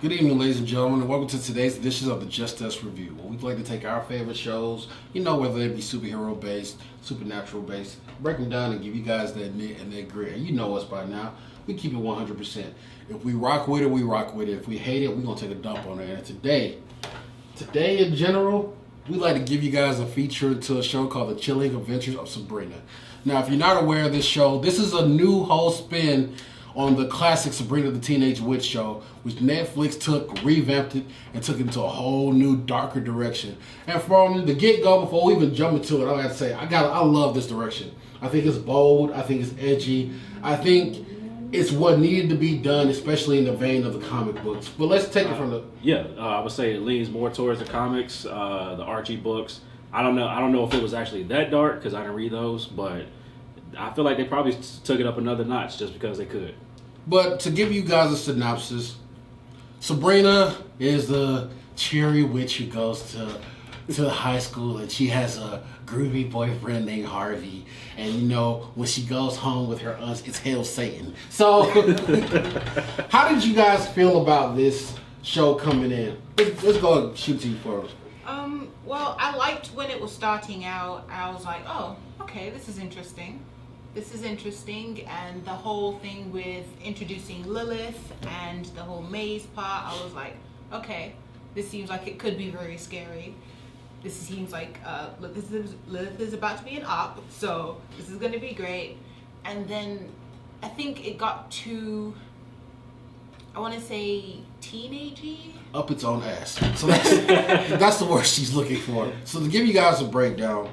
Good evening, ladies and gentlemen, and welcome to today's edition of the Just Us Review, where we like to take our favorite shows, whether they be superhero-based, supernatural-based, break them down and give you guys that nit and that grit. And you know us by now. We keep it 100%. If we rock with it, we rock with it. If we hate it, we're going to take a dump on it. And today in general, we like to give you guys a feature to a show called The Chilling Adventures of Sabrina. Now, if you're not aware of this show, this is a new whole spin on the classic Sabrina the Teenage Witch show, which Netflix revamped it, and took it into a whole new, darker direction. And from the get-go, before we even jump into it, I gotta say, I love this direction. I think it's bold, I think it's edgy, I think it's what needed to be done, especially in the vein of the comic books. But let's take it from the... I would say it leans more towards the comics, the Archie books. I don't know if it was actually that dark, because I didn't read those, but I feel like they probably took it up another notch just because they could. But to give you guys a synopsis, Sabrina is the cheery witch who goes to high school, and she has a groovy boyfriend named Harvey. And when she goes home with her aunts, it's Hail Satan. So, how did you guys feel about this show coming in? Let's go and shoot to you first. Well, I liked when it was starting out. I was like, oh, okay, this is interesting. And the whole thing with introducing Lilith and the whole maze part, I was like, okay, this seems like it could be very scary. This seems like Lilith is about to be an op, so this is going to be great. And then I think it got too, I want to say, teenagey. Up its own ass. So that's the word she's looking for. So to give you guys a breakdown,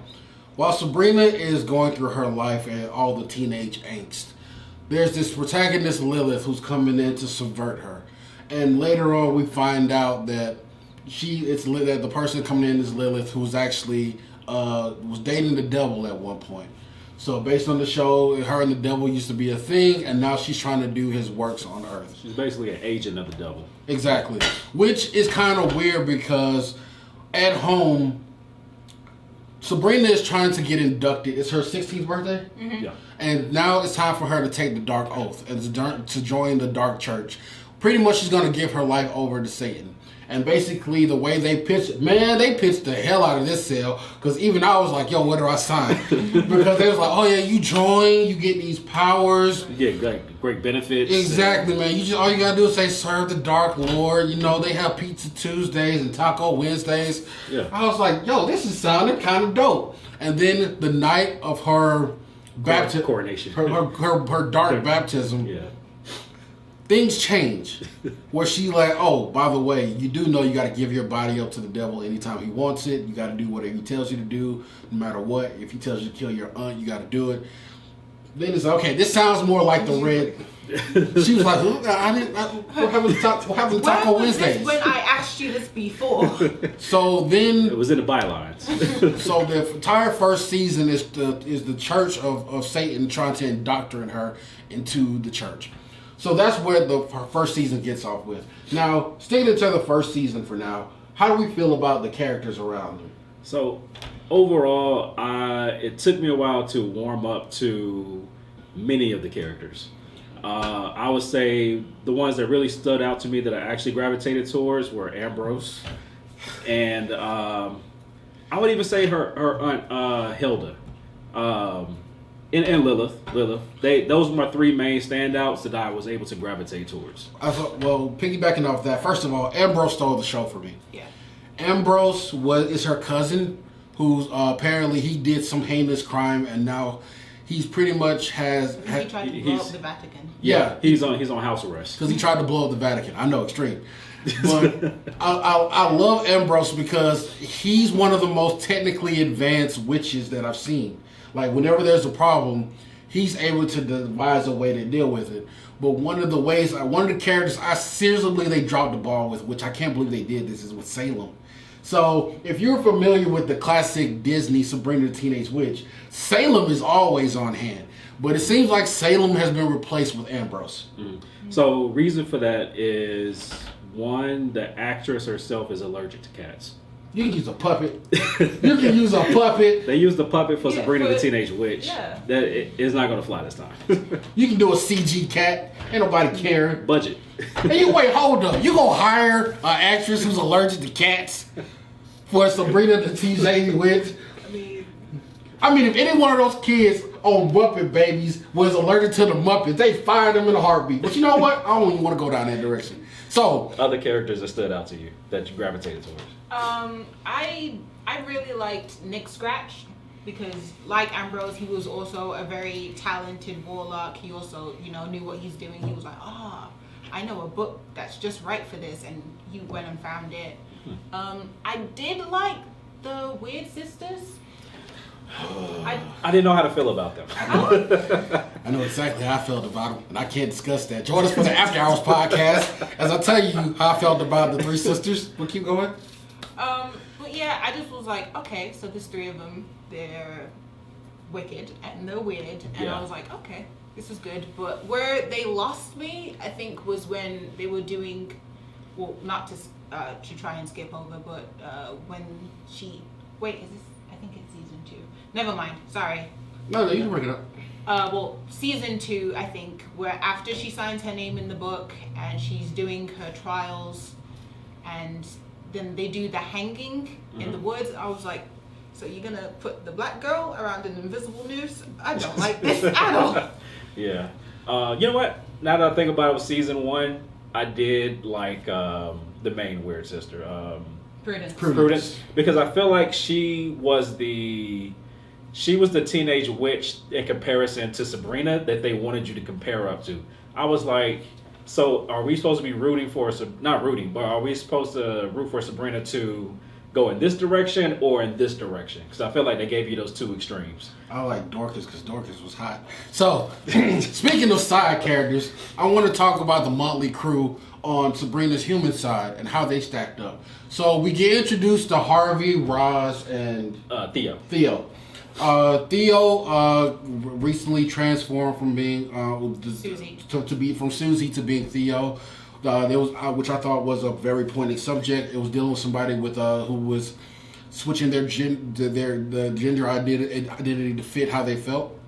while Sabrina is going through her life and all the teenage angst, there's this protagonist Lilith who's coming in to subvert her. And later on we find out that that the person coming in is Lilith, who's actually was dating the devil at one point. So based on the show, her and the devil used to be a thing, and now she's trying to do his works on Earth. She's basically an agent of the devil. Exactly. Which is kind of weird because at home, Sabrina is trying to get inducted. It's her 16th birthday? Mm-hmm. Yeah. And now it's time for her to take the Dark Oath and to join the Dark Church. Pretty much she's going to give her life over to Satan. And basically the way they pitched the hell out of this sale. Because even I was like, yo, where do I sign? Because they was like, oh yeah, you join, you get these powers. You get great benefits. Exactly, man. All you gotta do is say, serve the Dark Lord. They have Pizza Tuesdays and Taco Wednesdays. Yeah. I was like, yo, this is sounding kind of dope. And then the night of her coronation, her dark baptism, yeah, things change. Where she like, oh, by the way, you do know you got to give your body up to the devil anytime he wants it. You got to do whatever he tells you to do, no matter what. If he tells you to kill your aunt, you got to do it. Then it's like, okay, this sounds more like the red. She was like, we're having Taco Wednesdays. When I asked you this before. So then it was in the bylines. So the entire first season is the church of Satan trying to indoctrinate her into the church. So that's where her first season gets off with. Now, sticking to the first season for now, how do we feel about the characters around them? So overall, it took me a while to warm up to many of the characters. I would say the ones that really stood out to me that I actually gravitated towards were Ambrose, and I would even say her aunt Hilda, and Lilith. Those were my three main standouts that I was able to gravitate towards. Piggybacking off that, first of all, Ambrose stole the show for me. Yeah. Ambrose is her cousin, who's apparently he did some heinous crime, and now he's pretty much He tried to blow up the Vatican. Yeah, he's on house arrest because he tried to blow up the Vatican. I know, extreme. But I love Ambrose because he's one of the most technically advanced witches that I've seen. Like whenever there's a problem, he's able to devise a way to deal with it. But one of the characters I seriously believe they dropped the ball with, which I can't believe they did this, is with Salem. So if you're familiar with the classic Disney Sabrina the Teenage Witch, Salem is always on hand. But it seems like Salem has been replaced with Ambrose. Mm-hmm. So reason for that is, one, the actress herself is allergic to cats. You can use a puppet. You can use a puppet. They used the puppet for Yeah, Sabrina the but- Teenage Witch. yeah. That it's not gonna fly this time. You can do a CG cat. Ain't nobody caring. Budget. And you wait, hold up. You gonna hire an actress who's allergic to cats for Sabrina the Teenage Witch? I mean, if any one of those kids on Muppet Babies was allergic to the Muppets, they fired them in a heartbeat. But you know what? I don't even want to go down that direction. So, Other characters that stood out to you that you gravitated towards. I really liked Nick Scratch because, like Ambrose, he was also a very talented warlock. He also, knew what he's doing. He was like, I know a book that's just right for this, and he went and found it. I did like the Weird Sisters. I didn't know how to feel about them. I know exactly how I felt about them, and I can't discuss that. Join us for the After Hours podcast as I tell you how I felt about the three sisters. We'll keep going. But yeah, I just was like, okay, so there's three of them. They're wicked and they're weird, and Yeah. I was like, okay, this is good. But where they lost me, I think, was when they were doing, well, not to try and skip over, but when she wait, is this? I think it's season 2. Never mind. Sorry. No, you can bring it up. Well, season 2, I think, where after she signs her name in the book and she's doing her trials, and then they do the hanging in the woods. I was like, so you're gonna put the black girl around an invisible noose? I don't like this at all. Yeah. You know what? Now that I think about it, with season 1, I did like the main weird sister, Prudence. because I feel like she was the teenage witch in comparison to Sabrina that they wanted you to compare up to. I was like, so are we supposed to be rooting for, not rooting, but are we supposed to root for Sabrina to go in this direction or in this direction? Because I feel like they gave you those two extremes. I like Dorcas because Dorcas was hot. So, speaking of side characters, I want to talk about the Motley Crew on Sabrina's human side and how they stacked up. So we get introduced to Harvey, Roz, and Theo. Theo recently transformed from being Susie. to be from Susie to being Theo. There was which I thought was a very poignant subject. It was dealing with somebody with who was switching their gender identity to fit how they felt.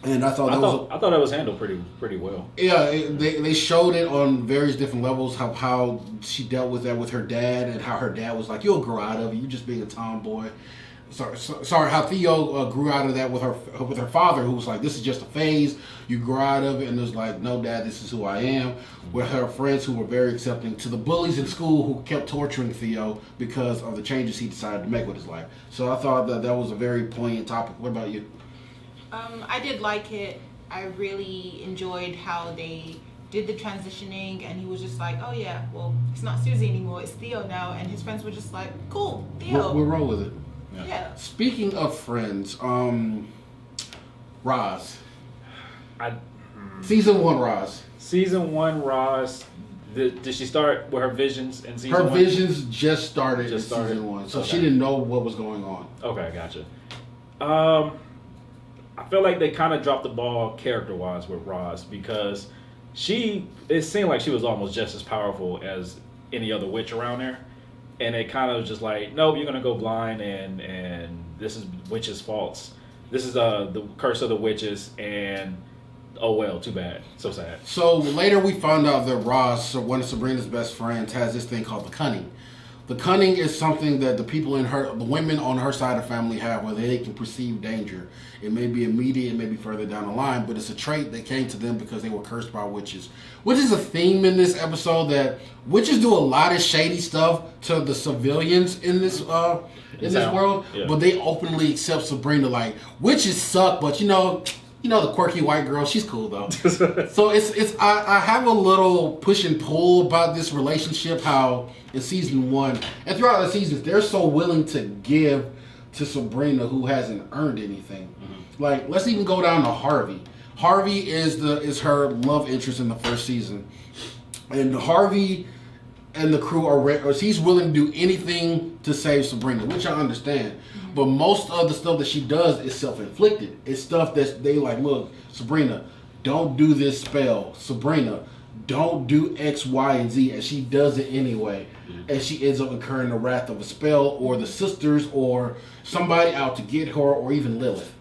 And I thought that was handled pretty well. Yeah, they showed it on various different levels how she dealt with that with her dad, and how her dad was like, "You'll grow out of it. You're just being a tomboy." Sorry, how Theo grew out of that with her father, who was like, "This is just a phase. You grow out of it," and was like, "No, Dad, this is who I am." With her friends, who were very accepting, to the bullies in school who kept torturing Theo because of the changes he decided to make with his life. So I thought that was a very poignant topic. What about you? I did like it. I really enjoyed how they did the transitioning, and he was just like, oh yeah, well, it's not Susie anymore, it's Theo now, and his friends were just like, cool, Theo. We'll roll with it. Yeah. Speaking of friends, Roz. Season 1 Roz. Season 1 Roz, did she start with her visions in season 1? Her visions just started in season 1, so she didn't know what was going on. Okay, gotcha. I feel like they kind of dropped the ball character-wise with Roz, because it seemed like she was almost just as powerful as any other witch around there. And it kind of was just like, nope, you're going to go blind, and this is witches' faults. This is the curse of the witches, and oh well, too bad. So sad. So later we found out that Roz, one of Sabrina's best friends, has this thing called the cunning. The cunning is something that the women on her side of the family have, where they can perceive danger. It may be immediate, it may be further down the line, but it's a trait that came to them because they were cursed by witches. Which is a theme in this episode, that witches do a lot of shady stuff to the civilians in this world, yeah. But they openly accept Sabrina. Like, witches suck, but you know the quirky white girl, she's cool though. So I have a little push and pull about this relationship, how in season 1 and throughout the seasons they're so willing to give to Sabrina who hasn't earned anything. Mm-hmm. Like, let's even go down to Harvey. Harvey is her love interest in the first season, and Harvey and the crew he's willing to do anything to save Sabrina, which I understand. But most of the stuff that she does is self-inflicted. It's stuff that they like, look, Sabrina, don't do this spell. Sabrina, don't do X, Y, and Z, and she does it anyway. And she ends up incurring the wrath of a spell, or the sisters, or somebody out to get her, or even Lilith.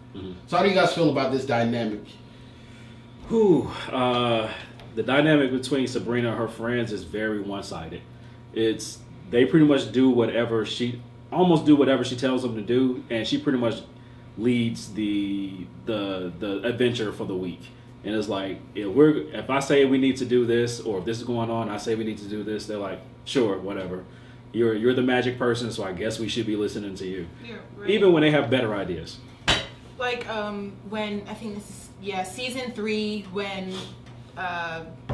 So how do you guys feel about this dynamic? The dynamic between Sabrina and her friends is very one-sided. They pretty much do whatever she tells them to do, and she pretty much leads the adventure for the week. And it's like, if I say we need to do this, or if this is going on, I say we need to do this, they're like, sure, whatever. You're the magic person, so I guess we should be listening to you. Yeah, right. Even when they have better ideas. Like when I think this is season 3 when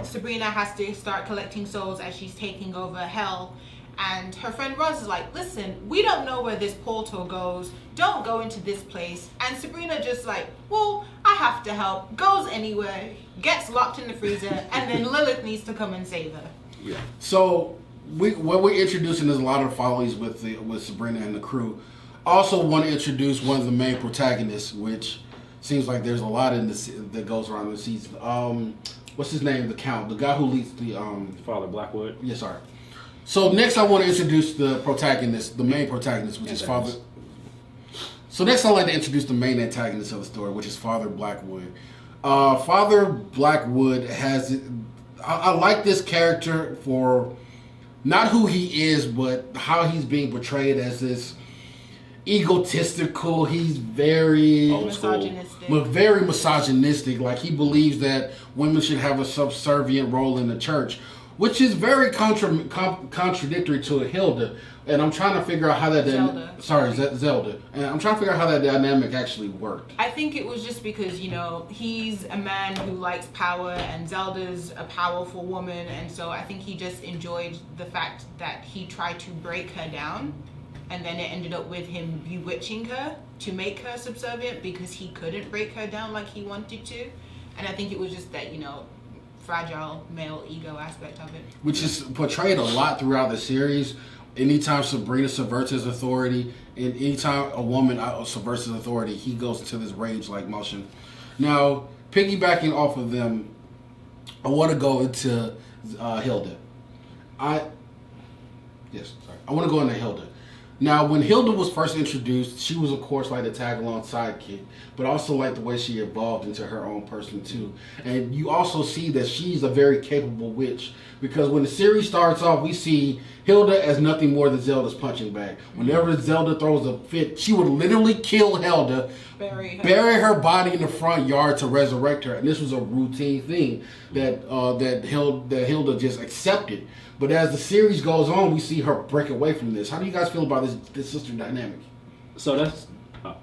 Sabrina has to start collecting souls as she's taking over hell, and her friend Roz is like, listen, we don't know where this portal goes, don't go into this place. And Sabrina just like, well, I have to help, goes anywhere, gets locked in the freezer, and then Lilith needs to come and save her. Yeah. So what we're introducing is a lot of follies with Sabrina and the crew. Also want to introduce one of the main protagonists, which seems like there's a lot in this that goes around the season. What's his name? The Count, the guy who leads the Father Blackwood. Yes, sorry. So next I want to introduce the protagonist, the main protagonist, which is Father. So next I'd like to introduce the main antagonist of the story, which is Father Blackwood. Father Blackwood has... I like this character for not who he is, but how he's being portrayed as this egotistical. He's very misogynistic. Like, he believes that women should have a subservient role in the church, which is very contradictory to Hilda. And I'm trying to figure out how that... Zelda. And I'm trying to figure out how that dynamic actually worked. I think it was just because, he's a man who likes power and Zelda's a powerful woman. And so I think he just enjoyed the fact that he tried to break her down. And then it ended up with him bewitching her to make her subservient because he couldn't break her down like he wanted to. And I think it was just that, fragile male ego aspect of it. Which is portrayed a lot throughout the series. Anytime Sabrina subverts his authority, and anytime a woman subverts his authority, he goes into this rage-like motion. Now, piggybacking off of them, I want to go into Hilda. I want to go into Hilda. Now, when Hilda was first introduced, she was, of course, like the tag-along sidekick, but also like the way she evolved into her own person, too. And you also see that she's a very capable witch, because when the series starts off, we see Hilda as nothing more than Zelda's punching bag. Whenever Zelda throws a fit, she would literally kill Hilda, bury her body in the front yard to resurrect her. And this was a routine thing that Hilda just accepted. But as the series goes on, we see her break away from this. How do you guys feel about this sister dynamic? So that's... go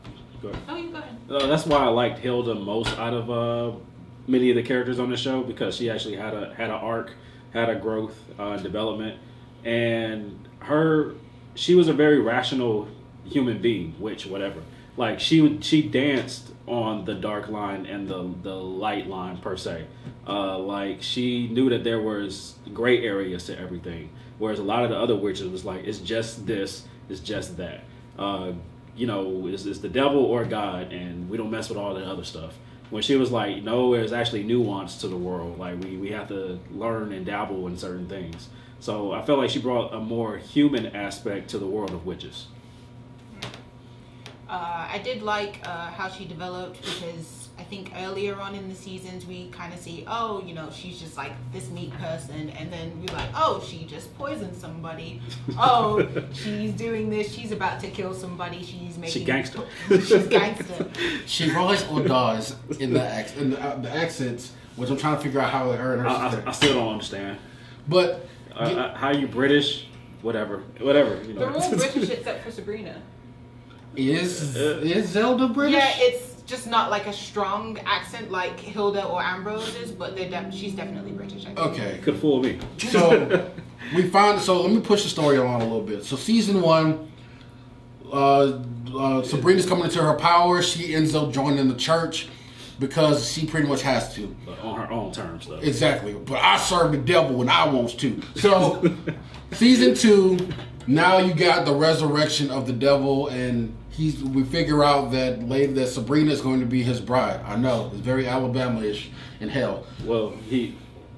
ahead. Oh, you go ahead. That's why I liked Hilda most out of many of the characters on the show, because she actually had an arc, had a growth, development. And she was a very rational human being, whatever. Like, she danced on the dark line and the light line, per se. Like, she knew that there was gray areas to everything, whereas a lot of the other witches was like, it's just this, it's just that. It's the devil or God, and we don't mess with all that other stuff. When she was like, no, there's actually nuance to the world. Like, we have to learn and dabble in certain things. So I felt like she brought a more human aspect to the world of witches. I did like how she developed, because I think earlier on in the seasons we kind of see, she's just like this meat person, and then we're like, oh, she just poisoned somebody. Oh, she's doing this. She's about to kill somebody. She's gangster. She's gangster. She rolls or dies in the accents, which I'm trying to figure out how her and her sister. I still don't understand. But how you British? Whatever. They're all British except for Sabrina. Is Zelda British? Yeah, it's just not like a strong accent like Hilda or Ambrose is, but she's definitely British, I think. Okay. Could fool me. So let me push the story along a little bit. So season 1, Sabrina's coming into her power. She ends up joining the church because she pretty much has to. But on her own terms, though. Exactly. But I serve the devil when I want to. So season 2, now you got the resurrection of the devil, and we figure out that Sabrina is going to be his bride. I know, it's very Alabama-ish in hell. Well,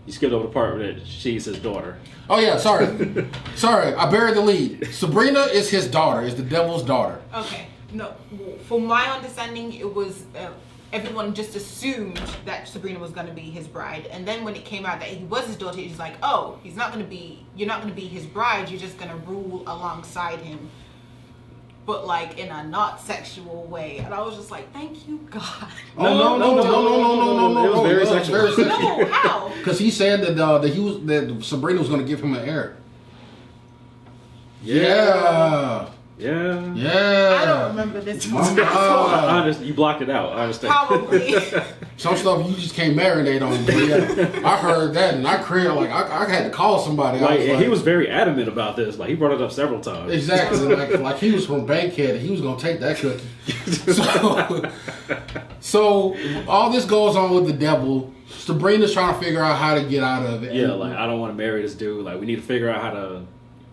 You skipped over the part where she's his daughter. Oh yeah, sorry, I buried the lead. Sabrina is his daughter. Is the devil's daughter. Okay. No, from my understanding, it was everyone just assumed that Sabrina was going to be his bride, and then when it came out that he was his daughter, he's like, "Oh, you're not going to be his bride. You're just going to rule alongside him, but like in a not sexual way." And I was just like, "Thank you, God." No. It was very sexual. No, how? Because he said that Sabrina was going to give him an heir. Yeah. I don't remember this one. You blocked it out. I understand. Probably. Some stuff you just can't marinate on. But yeah, I heard that and I cried. Like I had to call somebody. He was very adamant about this. Like he brought it up several times. Exactly. like he was from Bankhead and he was gonna take that cookie. So all this goes on with the devil. Sabrina's trying to figure out how to get out of it. Yeah, like I don't want to marry this dude. Like we need to figure out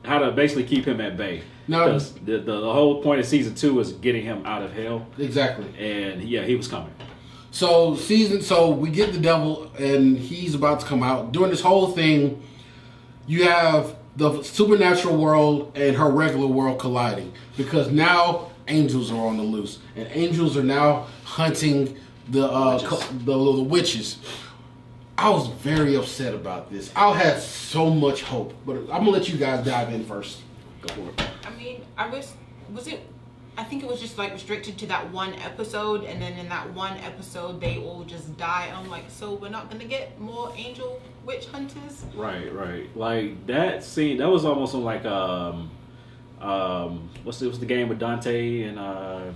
how to basically keep him at bay. No, because the whole point of season 2 is getting him out of hell. Exactly. And yeah, he was coming. So we get the devil and he's about to come out. During this whole thing, you have the supernatural world and her regular world colliding because now angels are on the loose and angels are now hunting the witches. I was very upset about this. I had so much hope, but I'm gonna let you guys dive in first. Go for it. I mean, I think it was just like restricted to that one episode, and then in that one episode they all just die. I'm like, so we're not gonna get more angel witch hunters? Right. Like that scene, that was almost on like what's the game with Dante and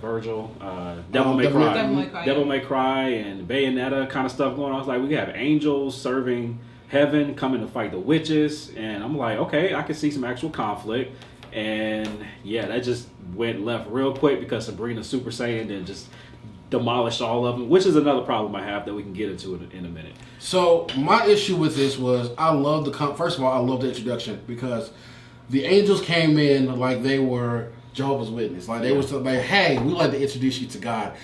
Virgil? Devil May Cry. Devil May Cry and Bayonetta kind of stuff going on. I was like, we have angels serving heaven coming to fight the witches, and I'm like, okay, I can see some actual conflict. And yeah, that just went left real quick because Sabrina Super Saiyan and just demolished all of them, which is another problem I have that we can get into in a minute. So my issue with this was I love first of all, I love the introduction because the angels came in like they were Jehovah's Witness. Like they were like, hey, we'd like to introduce you to God.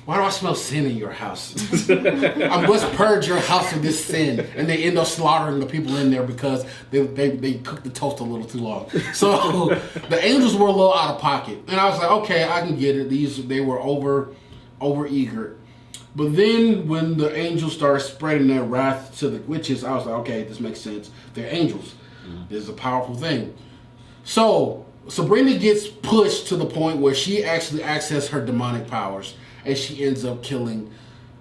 Why do I smell sin in your house? I must purge your house of this sin. And they end up slaughtering the people in there because they cooked the toast a little too long. So the angels were a little out of pocket. And I was like, okay, I can get it. They were over eager. But then when the angels started spreading their wrath to the witches, I was like, okay, this makes sense. They're angels. This is a powerful thing. So Sabrina gets pushed to the point where she actually accesses her demonic powers. And she ends up killing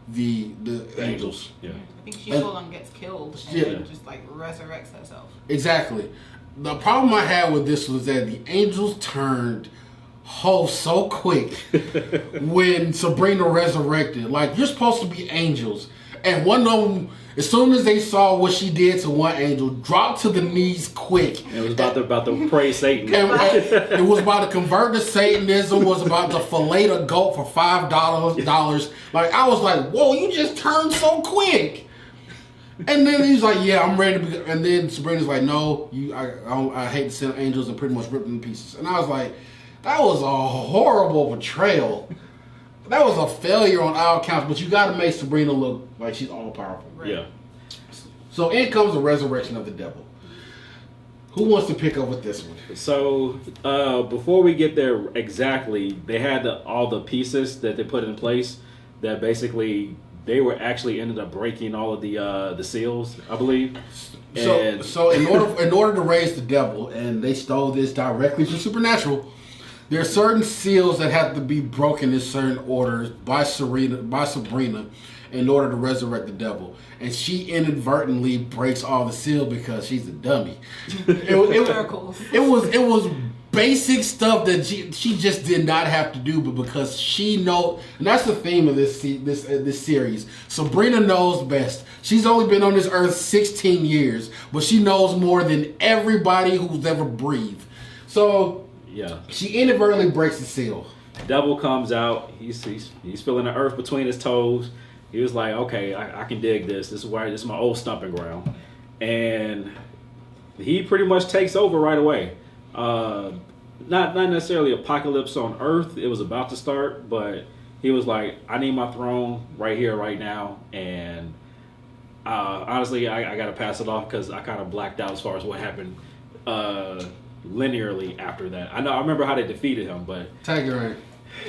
the angels. Yeah. I think she full on gets killed and then just like resurrects herself. Exactly. The problem I had with this was that the angels turned so quick when Sabrina resurrected. Like, you're supposed to be angels. And one of them, as soon as they saw what she did to one angel, dropped to the knees quick. It was about to praise Satan. It was about to convert to Satanism, was about to fillet a goat for $5. Like, I was like, whoa, you just turned so quick. And then he's like, yeah, I'm ready to be. And then Sabrina's like, no, I hate to send angels, and pretty much ripped them to pieces. And I was like, that was a horrible betrayal. That was a failure on all counts, but you got to make Sabrina look like she's all powerful. Right? Yeah. So in comes the resurrection of the devil. Who wants to pick up with this one? So before we get there exactly, they had all the pieces that they put in place that basically they were actually ended up breaking all of the seals, I believe. So in order to raise the devil, and they stole this directly from Supernatural. There are certain seals that have to be broken in certain orders by Sabrina in order to resurrect the devil. And she inadvertently breaks all the seals because she's a dummy. It was basic stuff that she just did not have to do, but because she knows, and that's the theme of this series. Sabrina knows best. She's only been on this earth 16 years, but she knows more than everybody who's ever breathed. So yeah, she inadvertently breaks the seal. Devil comes out. He's feeling the earth between his toes. He was like, okay, I can dig this. This is my old stomping ground. And he pretty much takes over right away. Not necessarily apocalypse on earth. It was about to start, but he was like, I need my throne right here, right now. And Honestly, I gotta pass it off because I kind of blacked out as far as what happened linearly after that. I remember how they defeated him, but Tiger Ant.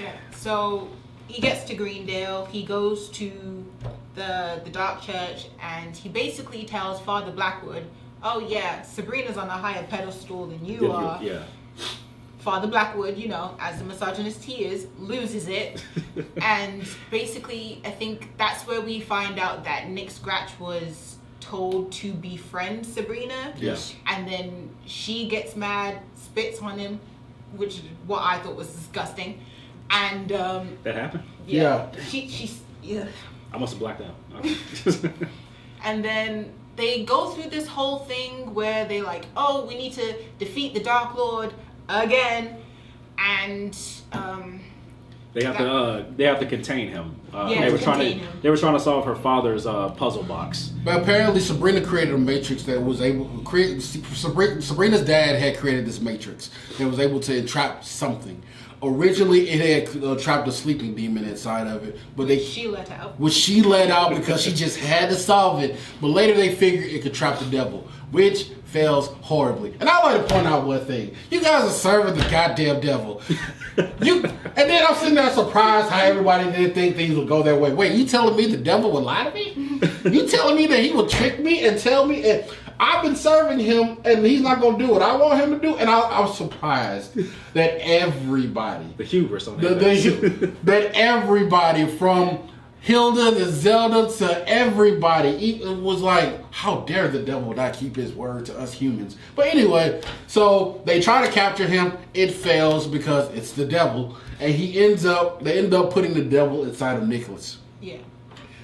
Yeah. So he gets to Greendale. He goes to the Dark Church, and he basically tells Father Blackwood, "Oh yeah, Sabrina's on a higher pedestal than you are." Yeah. Father Blackwood, you know, as the misogynist he is, loses it. And basically, I think that's where we find out that Nick Scratch was told to befriend Sabrina. Yes. And then she gets mad, spits on him, which is what I thought was disgusting. And That happened? Yeah. She's yeah. I must have blacked out. Okay. And then they go through this whole thing where they like, oh, we need to defeat the Dark Lord again, and They have to contain him. Yeah, they were contain him. They were trying to solve her father's puzzle box. But apparently Sabrina created a matrix that was able to create. Sabrina's dad had created this matrix that was able to entrap something. Originally, it had trapped a sleeping demon inside of it, but she let out. Which she let out because she just had to solve it. But later they figured it could trap the devil, which fails horribly. And I like to point out one thing: you guys are serving the goddamn devil. And then I'm sitting there surprised how everybody didn't think things would go their way. Wait, you telling me the devil would lie to me? You telling me that he would trick me and tell me? And I've been serving him, and he's not going to do what I want him to do. And I was surprised that everybody, The hubris on that. that everybody from Hilda to Zelda to everybody, it was like, how dare the devil not keep his word to us humans? But anyway, so they try to capture him. It fails because it's the devil, and they end up putting the devil inside of Nicholas. Yeah.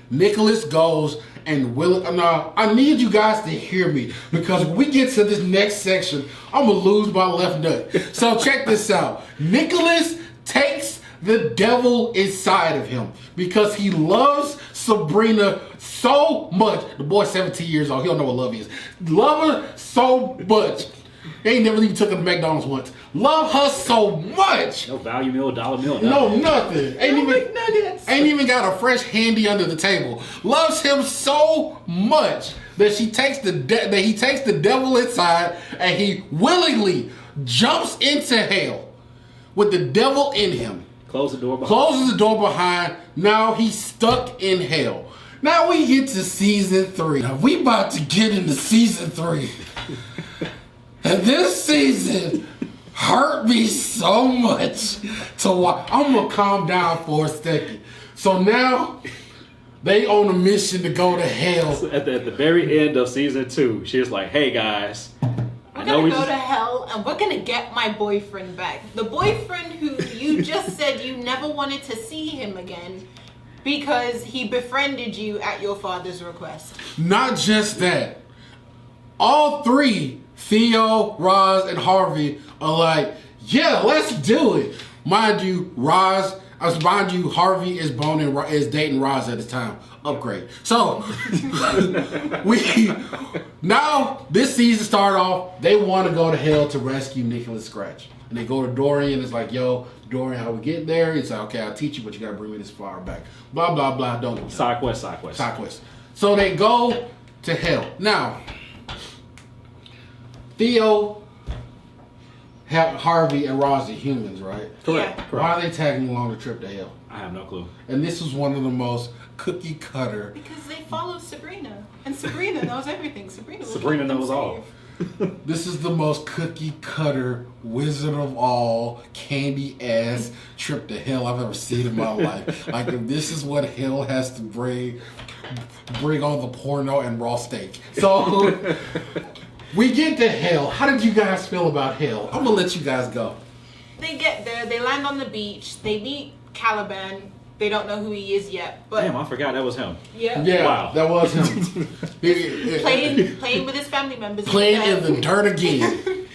Nicholas goes and I need you guys to hear me, because when we get to this next section, I'm gonna lose my left nut. So check this out. Nicholas takes the devil inside of him because he loves Sabrina so much. The boy's 17 years old. He don't know what love is. Love her so much. They ain't never even took her to McDonald's once. Love her so much. No value meal, dollar meal. No, nothing. Nuggets. Ain't even got a fresh handy under the table. Loves him so much that he takes the devil inside, and he willingly jumps into hell with the devil in him. Closes the door behind. Now he's stuck in hell. Now we get to season 3. Now we about to get into season 3. And this season hurt me so much to watch. I'm gonna calm down for a second. So now they on a mission to go to hell. At the very end of season 2, she was like, "Hey guys, We're gonna go to hell, and we're gonna get my boyfriend back. The boyfriend who you just said you never wanted to see him again because he befriended you at your father's request." Not just that. All 3, Theo, Roz, and Harvey, are like, yeah, let's do it. Mind you, Harvey is dating Roz at the time. Upgrade. So now this season started off. They want to go to hell to rescue Nicholas Scratch, and they go to Dorian. It's like, yo, Dorian, how we get there? He's like, okay, I'll teach you, but you gotta bring me this flower back. Blah blah blah. Don't side quest. So they go to hell. Now, Theo, Harvey, and Roz are humans, right? Correct. Yeah. Why are they tagging along the trip to hell? I have no clue. And this is one of the most cookie cutter. Because they follow Sabrina, and Sabrina knows everything. Sabrina knows all. This is the most cookie cutter, Wizard of all, candy ass trip to hell I've ever seen in my life. Like, if this is what hell has to bring on the porno and raw steak. So we get to hell. How did you guys feel about hell? I'm gonna let you guys go. They get there, they land on the beach, they meet Caliban. They don't know who he is yet, but Damn, I forgot that was him. yeah, Wow. That was him. playing with his family members. Playing in the dirt again.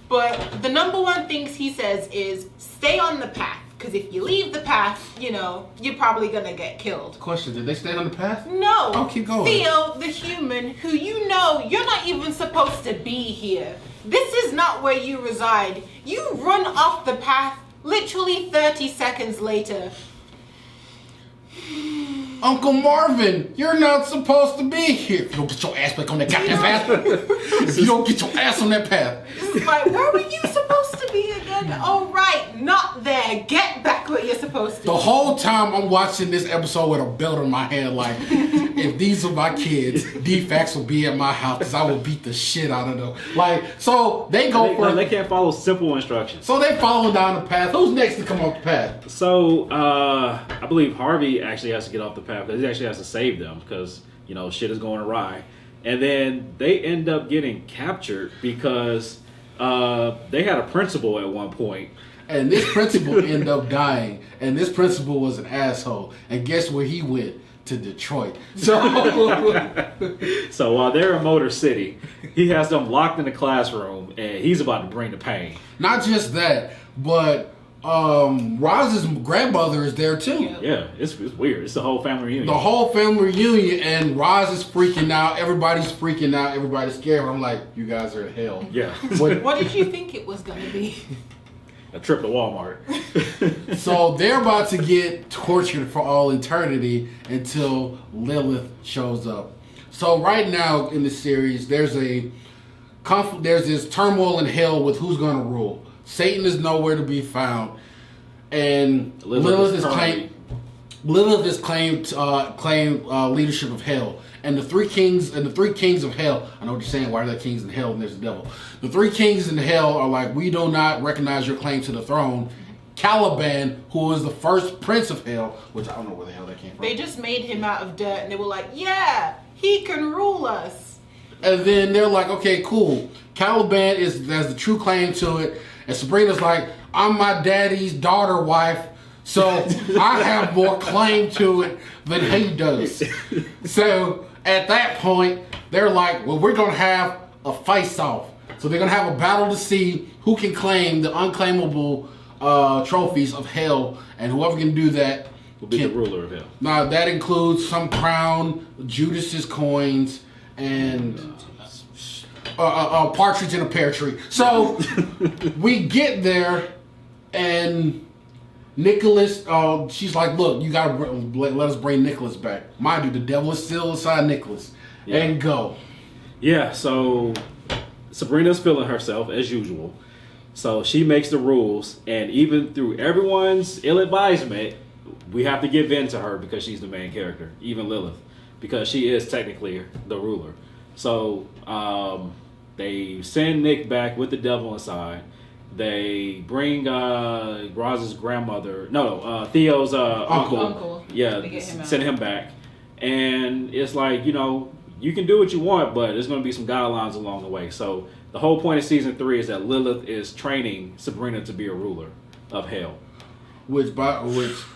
But the number one things he says is stay on the path, because if you leave the path, you're probably gonna get killed. Question: did they stay on the path? No. Oh, keep going. Theo, the human, who you're not even supposed to be here. This is not where you reside. You run off the path literally 30 seconds later. Uncle Marvin, you're not supposed to be here. If you don't get your ass back on that goddamn path. If you don't get your ass on that path. It's like, where were you supposed to be again? Oh, right, not there. Get back where you're supposed to be. The whole time I'm watching this episode with a belt in my hand, like, if these are my kids, D-Facts will be at my house because I will beat the shit out of them. Like, so they go they can't follow simple instructions. So they following down the path. Who's next to come off the path? So I believe Harvey actually has to get off the path because he actually has to save them because shit is going awry, and then they end up getting captured because they had a principal at one point. And this principal ended up dying, and this principal was an asshole. And guess where he went? To Detroit. So while they're in Motor City, he has them locked in the classroom, and he's about to bring the pain. Not just that, but Roz's grandmother is there too. Yeah, it's weird. It's the whole family reunion. The whole family reunion, and Roz is freaking out. Everybody's freaking out. Everybody's scared. I'm like, you guys are in hell. Yeah. What did you think it was going to be? A trip to Walmart. So they're about to get tortured for all eternity until Lilith shows up. So right now in the series, there's this turmoil in hell with who's going to rule. Satan is nowhere to be found, and Lilith is claimed leadership of hell. And the three kings of hell, I know what you're saying, why are there kings in hell and there's the devil? The three kings in hell are like, we do not recognize your claim to the throne. Caliban, who was the first prince of hell, which I don't know where the hell that came from. They just made him out of dirt and they were like, yeah, he can rule us. And then they're like, okay, cool. Caliban has the true claim to it. And Sabrina's like, I'm my daddy's daughter wife, so I have more claim to it than he does. So at that point, they're like, well, we're going to have a face-off. So they're going to have a battle to see who can claim the unclaimable trophies of hell, and whoever can do that will be the ruler of hell. Now, that includes some crown, Judas's coins, and a partridge in a pear tree. So we get there, and Nicholas, she's like, look, you gotta let us bring Nicholas back. Mind you, the devil is still inside Nicholas. Yeah. And go. Yeah, so Sabrina's feeling herself as usual. So she makes the rules, and even through everyone's ill advisement, we have to give in to her because she's the main character, even Lilith, because she is technically the ruler. So they send Nick back with the devil inside. They bring Roz's grandmother, Theo's uncle. Yeah, send him back. And it's like, you can do what you want, but there's going to be some guidelines along the way. So the whole point of season 3 is that Lilith is training Sabrina to be a ruler of hell. Which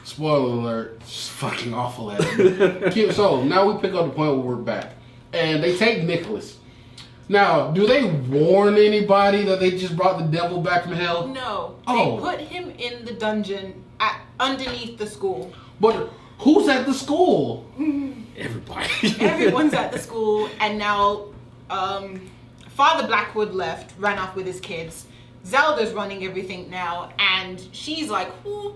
spoiler alert, is fucking awful at it. So now we pick up the point where we're back. And they take Nicholas. Now, do they warn anybody that they just brought the devil back from hell? No. They put him in the dungeon underneath the school. But who's at the school? Everybody. Everyone's at the school, and now Father Blackwood ran off with his kids. Zelda's running everything now, and she's like, we're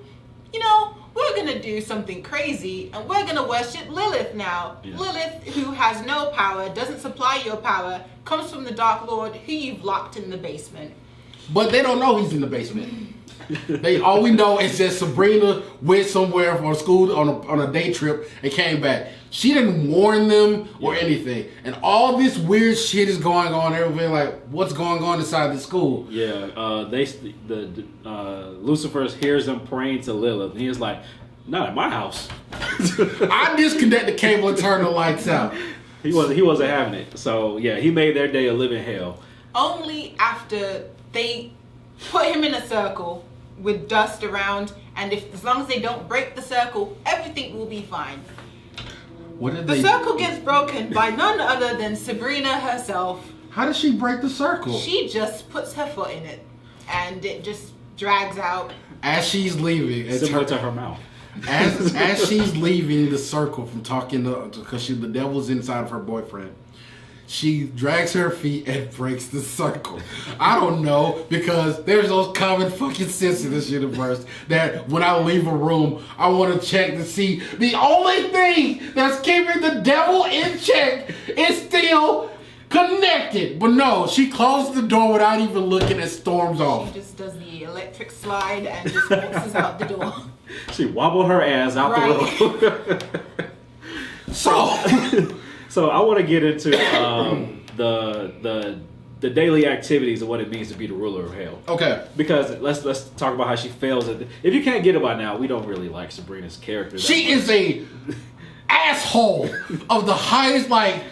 going to do something crazy, and we're going to worship Lilith now. Yeah. Lilith, who has no power, doesn't supply your power, comes from the Dark Lord, who you've locked in the basement. But they don't know he's in the basement. All we know is that Sabrina went somewhere for school on a day trip and came back. She didn't warn them or anything. And all this weird shit is going on. Everybody like, what's going on inside the school? Yeah, Lucifer hears them praying to Lilith, and he's like, not at my house. I disconnect the cable and turn the lights out. He wasn't having it. So yeah, he made their day a living hell. Only after they put him in a circle with dust around, and as long as they don't break the circle, everything will be fine. The circle gets broken by none other than Sabrina herself. How does she break the circle? She just puts her foot in it, and it just drags out. As she's leaving, similar to her mouth. As she's leaving the circle from talking because the devil's inside of her boyfriend, she drags her feet and breaks the circle. I don't know, because there's those common fucking sense in this universe that when I leave a room, I want to check to see the only thing that's keeping the devil in check is still connected. But no, she closed the door without even looking and storms off. She just does the electric slide and just walks us out the door. She wobbled her ass out the room. So I want to get into the daily activities of what it means to be the ruler of hell. Okay. Because let's talk about how she fails at if you can't get it by now, we don't really like Sabrina's character. She is a asshole of the highest, like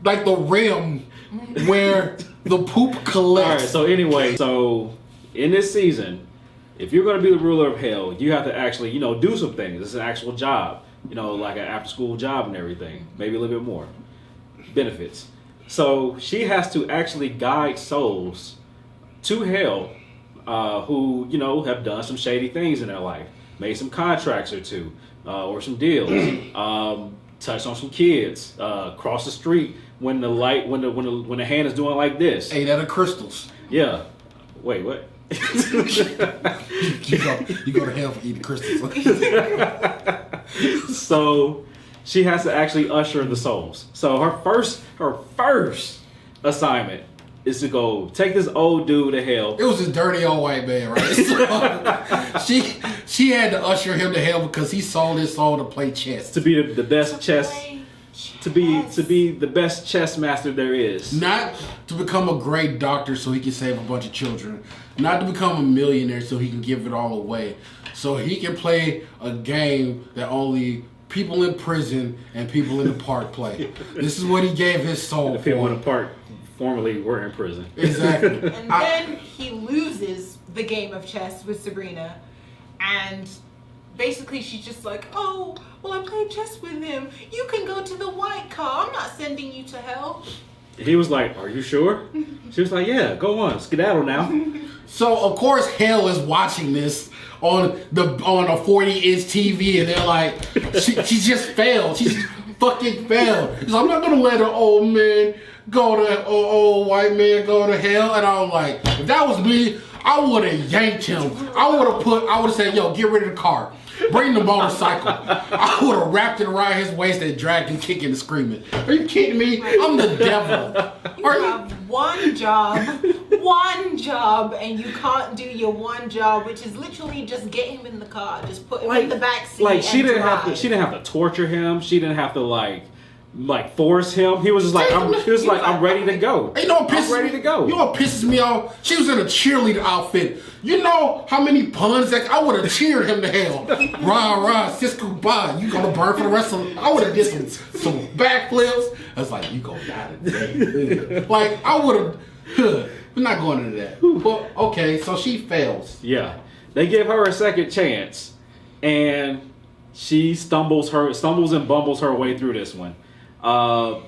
the rim where the poop collects. All right. So anyway, in this season, if you're going to be the ruler of hell, you have to actually, do some things. It's an actual job. Like an after-school job and everything. Maybe a little bit more. Benefits. So she has to actually guide souls to hell who, have done some shady things in their life. Made some contracts or two, or some deals. Touched on some kids. Cross the street when the light, when the hand is doing like this. Ate out of crystals. Yeah. Wait, what? you go to hell for eating crystals. So she has to actually usher the souls. So her first assignment is to go take this old dude to hell. It was this dirty old white man, right? So she had to usher him to hell because he sold his soul to play chess. To be the best chess. To be the best chess master there is. Not to become a great doctor so he can save a bunch of children. Not to become a millionaire so he can give it all away. So he can play a game that only people in prison and people in the park play. This is what he gave his soul for. People in the park formerly were in prison. Exactly. And then he loses the game of chess with Sabrina. And basically she's just like, oh, well, I played chess with him. You can go to the white car. I'm not sending you to hell. He was like, are you sure? She was like, yeah, go on, skedaddle now. So of course hell is watching this on a 40-inch TV, and they're like, she just failed. She just fucking failed. So I'm not gonna let an old man old white man go to hell. And I was like, if that was me, I would have yanked him. I would have said, yo, get rid of the car. Bring the motorcycle. I would have wrapped it around his waist and dragged him kicking and screaming. Are you kidding me? I'm the devil. You have one job, and you can't do your one job, which is literally just get him in the car, just put him in the back seat. Like she didn't have to torture him. She didn't have to like force him. He was just like, I'm ready to go. I'm ready to go. You know what pisses me off? She was in a cheerleader outfit. You know how many puns that I would have cheered him to hell. Rah rah, Cisco bye. You gonna burn for the rest of. I would have did some backflips. I was like, you gonna die today. Like I would have. We're not going into that. Well, okay, so she fails. Yeah, they give her a second chance, and she stumbles and bumbles her way through this one.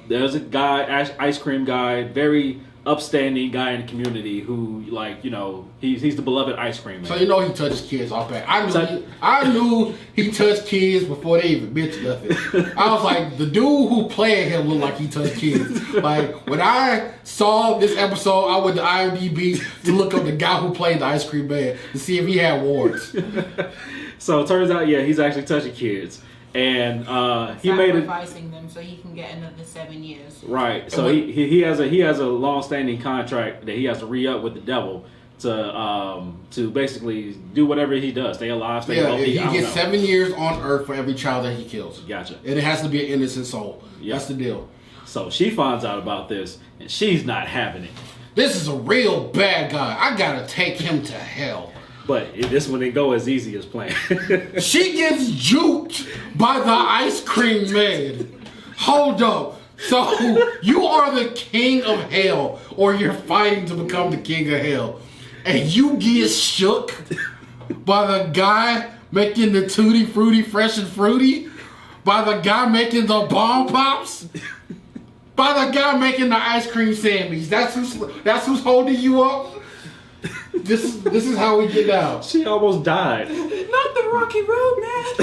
There's a guy, ice cream guy, very upstanding guy in the community who, he's the beloved ice cream man. So he touches kids off back. I knew he touched kids before they even mentioned nothing. I was like, the dude who played him looked like he touched kids. Like when I saw this episode, I went to IMDb to look up the guy who played the ice cream man to see if he had warts. So it turns out, he's actually touching kids. And he made it, sacrificing them so he can get another 7 years. Right. So he has a long-standing contract that he has to re-up with the devil to basically do whatever he does, stay alive, stay healthy. He gets 7 years on Earth for every child that he kills. Gotcha. And it has to be an innocent soul. Yep. That's the deal. So she finds out about this, and she's not having it. This is a real bad guy. I gotta take him to hell. But this one didn't go as easy as planned. She gets juked by the ice cream man. Hold up. So you are the king of hell, or you're fighting to become the king of hell, and you get shook by the guy making the Tutti Frutti Fresh and Fruity, by the guy making the bomb pops, by the guy making the ice cream sandwiches. That's who's holding you up. This is how we get down. She almost died. Not the rocky road, man.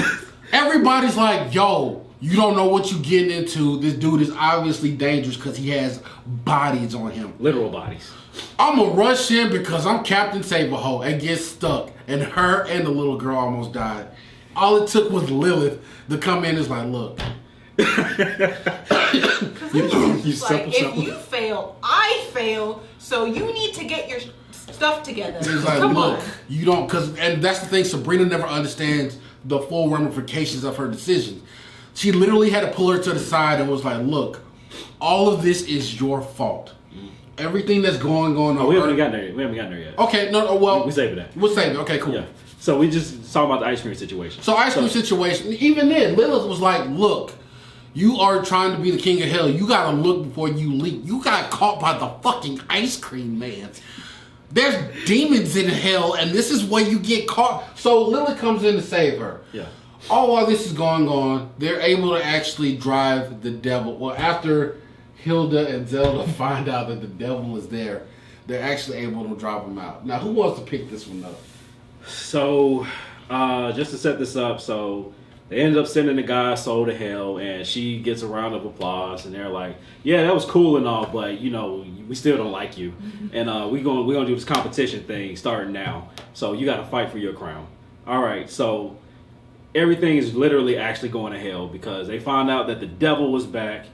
Everybody's like, yo, You don't know what you're getting into. This dude is obviously dangerous because he has bodies on him. Literal bodies. I'm going to rush in because I'm Captain Saberho and get stuck. And her and the little girl almost died. All it took was Lilith to come in and is like, look. If you fail, I fail. So you need to get your stuff together. It's like, come look, on. you don't, and that's the thing, Sabrina never understands the full ramifications of her decisions. She literally had to pull her to the side and was like, look, all of this is your fault. Everything that's going on. We haven't gotten there yet. Okay, no, well. We saving that. We'll save it. Okay, cool. Yeah. So we just talking about the ice cream situation. So ice cream situation, even then, Lilith was like, look, you are trying to be the king of hell. You gotta look before you leap. You got caught by the fucking ice cream man. There's demons in hell, and this is where you get caught. So Lilith comes in to save her. Yeah. All while this is going on, they're able to actually drive the devil. Well, after Hilda and Zelda find out that the devil is there, they're actually able to drive him out. Now, who wants to pick this one up? So, just to set this up, so they ended up sending the guy's soul to hell, and she gets a round of applause, and they're like, "Yeah, that was cool and all, but you know, we still don't like you, and we're gonna do this competition thing starting now. So you got to fight for your crown." All right, so everything is literally actually going to hell because they found out that the devil was back.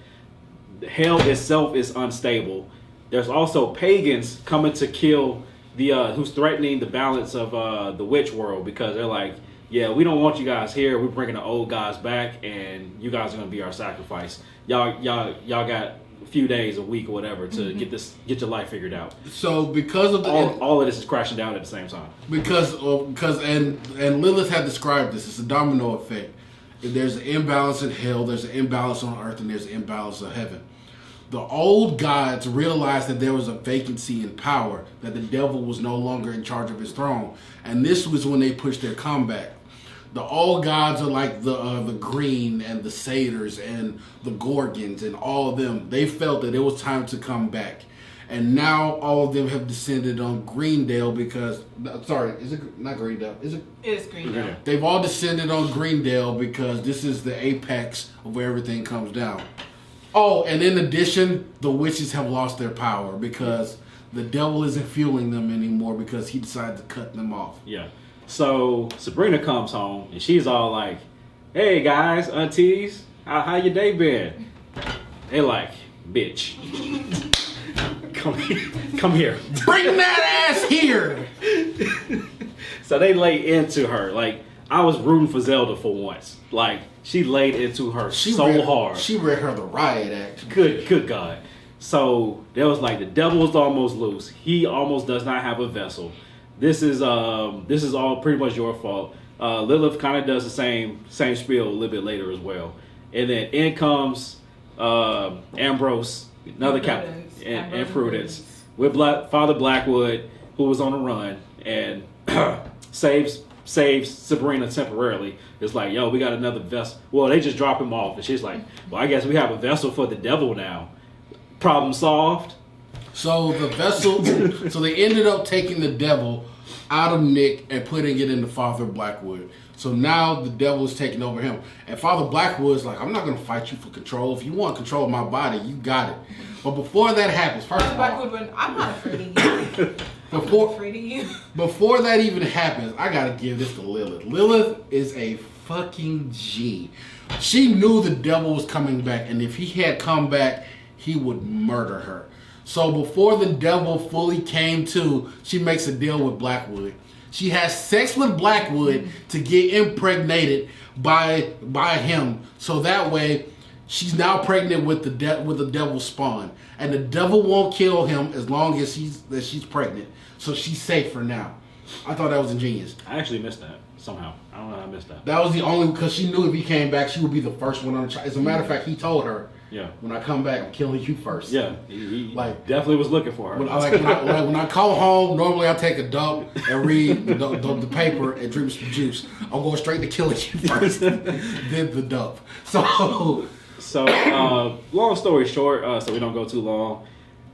Hell itself is unstable. There's also pagans coming to kill the who's threatening the balance of the witch world because they're like, yeah, we don't want you guys here. We're bringing the old guys back, and you guys are gonna be our sacrifice. Y'all got a few days, a week, or whatever to get your life figured out. So because of the all of this is crashing down at the same time. Because Lilith had described this. It's a domino effect. If there's an imbalance in hell, there's an imbalance on earth, and there's an imbalance in heaven. The old gods realized that there was a vacancy in power, that the devil was no longer in charge of his throne. And this was when they pushed their comeback. The old gods are like the Green and the Satyrs and the Gorgons and all of them. They felt that it was time to come back. And now all of them have descended on Greendale because, sorry, is it not Greendale? Is it? It is Greendale. They've all descended on Greendale because this is the apex of where everything comes down. Oh, and in addition, the witches have lost their power because the devil isn't fueling them anymore because he decided to cut them off. Yeah. So Sabrina comes home and she's all like, "Hey guys, aunties, how your day been?" They like, "Bitch, come here, bring that ass here." So they lay into her. Like I was rooting for Zelda for once. Like she laid into her hard. She read her the riot act. Good God. So there was like the devil was almost loose. He almost does not have a vessel. This is all pretty much your fault. Lilith kind of does the same spiel a little bit later as well. And then in comes Ambrose, another captain, and Prudence with Father Blackwood, who was on the run and saves Sabrina temporarily. It's like, yo, we got another vessel. Well, they just drop him off, and she's like, well, I guess we have a vessel for the devil now. Problem solved. So the vessel, so they ended up taking the devil out of Nick and putting it into Father Blackwood. So now the devil is taking over him. And Father Blackwood's like, I'm not going to fight you for control. If you want control of my body, you got it. But before that happens, first of all, Blackwood went, I'm not afraid of you. Before that even happens, I got to give this to Lilith. Lilith is a fucking G. She knew the devil was coming back, and if he had come back, he would murder her. So before the devil fully came to, she makes a deal with Blackwood. She has sex with Blackwood to get impregnated by him. So that way, she's now pregnant with the devil's spawn, and the devil won't kill him as long as she's pregnant. So she's safe for now. I thought that was ingenious. I actually missed that somehow. I don't know how I missed that. That was the only, because she knew if he came back, she would be the first one on the child. As a matter of fact, he told her, yeah, when I come back, I'm killing you first. Yeah, he like definitely was looking for her. When I call home, normally I take a dump and read the paper and drink some juice. I'm going straight to killing you first, then the dump. So long story short, so we don't go too long.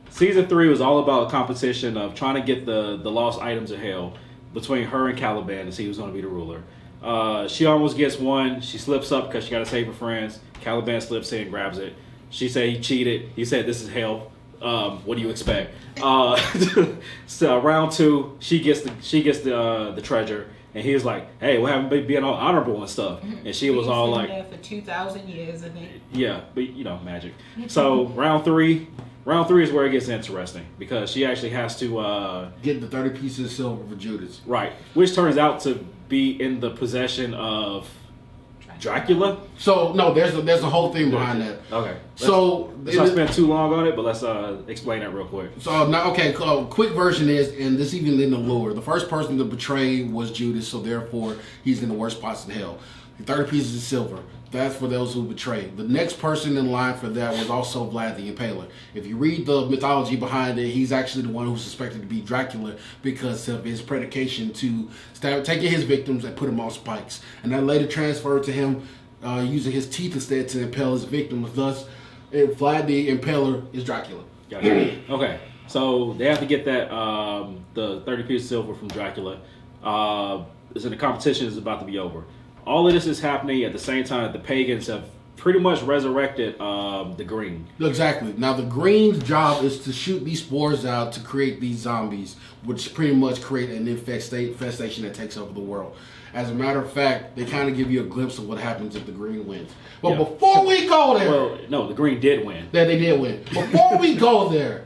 Season 3 was all about a competition of trying to get the lost items of hell between her and Caliban to see who's going to be the ruler. She almost gets one. She slips up because she got to save her friends. Caliban slips in, grabs it. She said he cheated. He said this is hell. What do you expect? So round 2, she gets the treasure, and he was like, "Hey, what happened to being all honorable and stuff?" And she was all like, there for 2,000 years, I think. "Yeah, but magic." So round three is where it gets interesting because she actually has to get the 30 pieces of silver for Judas. Right, which turns out to be in the possession of Dracula. So no, there's a whole thing behind that. Okay. Let's not spend too long on it, but let's explain that real quick. So now, okay, quick version is, and this even in the lore, the first person to betray was Judas, so therefore he's in the worst spots in hell. 30 pieces of silver. That's for those who betray. The next person in line for that was also Vlad the Impaler. If you read the mythology behind it, he's actually the one who's suspected to be Dracula because of his predication to taking his victims and put them on spikes. And that later transferred to him using his teeth instead to impale his victims. Thus, Vlad the Impaler is Dracula. Gotcha. Okay, so they have to get that the 30 pieces of silver from Dracula. The competition is about to be over. All of this is happening at the same time that the pagans have pretty much resurrected the Green. Exactly. Now, the Green's job is to shoot these spores out to create these zombies, which pretty much create an infestation that takes over the world. As a matter of fact, they kind of give you a glimpse of what happens if the Green wins. But before we go there... Well, no, the Green did win. Yeah, they did win. Before we go there...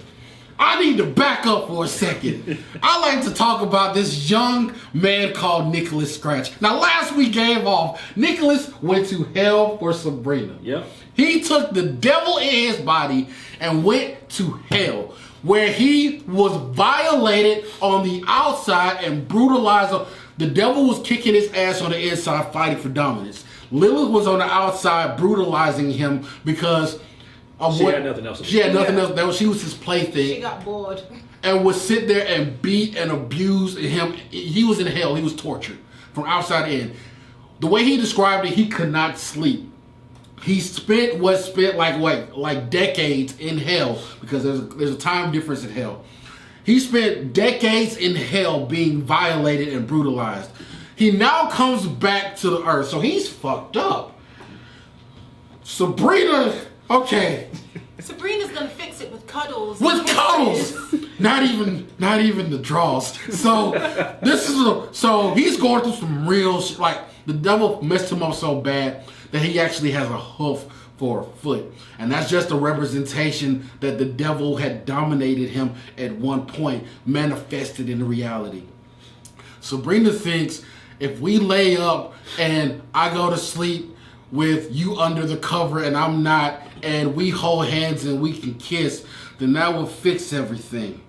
I need to back up for a second. I like to talk about this young man called Nicholas Scratch. Now, last we gave off, Nicholas went to hell for Sabrina. Yep. He took the devil in his body and went to hell, where he was violated on the outside and brutalized. The devil was kicking his ass on the inside, fighting for dominance. Lilith was on the outside, brutalizing him because... She had nothing else. She had nothing else. She was his plaything. She got bored. And would sit there and beat and abuse him. He was in hell. He was tortured from outside in. The way he described it, he could not sleep. He spent like decades in hell because there's a time difference in hell. He spent decades in hell being violated and brutalized. He now comes back to the earth, so he's fucked up. Sabrina. Okay. Sabrina's gonna fix it with cuddles. With cuddles, not even the draws. So so he's going through some real shit. Like the devil messed him up so bad that he actually has a hoof for a foot, and that's just a representation that the devil had dominated him at one point, manifested in reality. Sabrina thinks if we lay up and I go to sleep with you under the cover and I'm not, and we hold hands and we can kiss, then that will fix everything.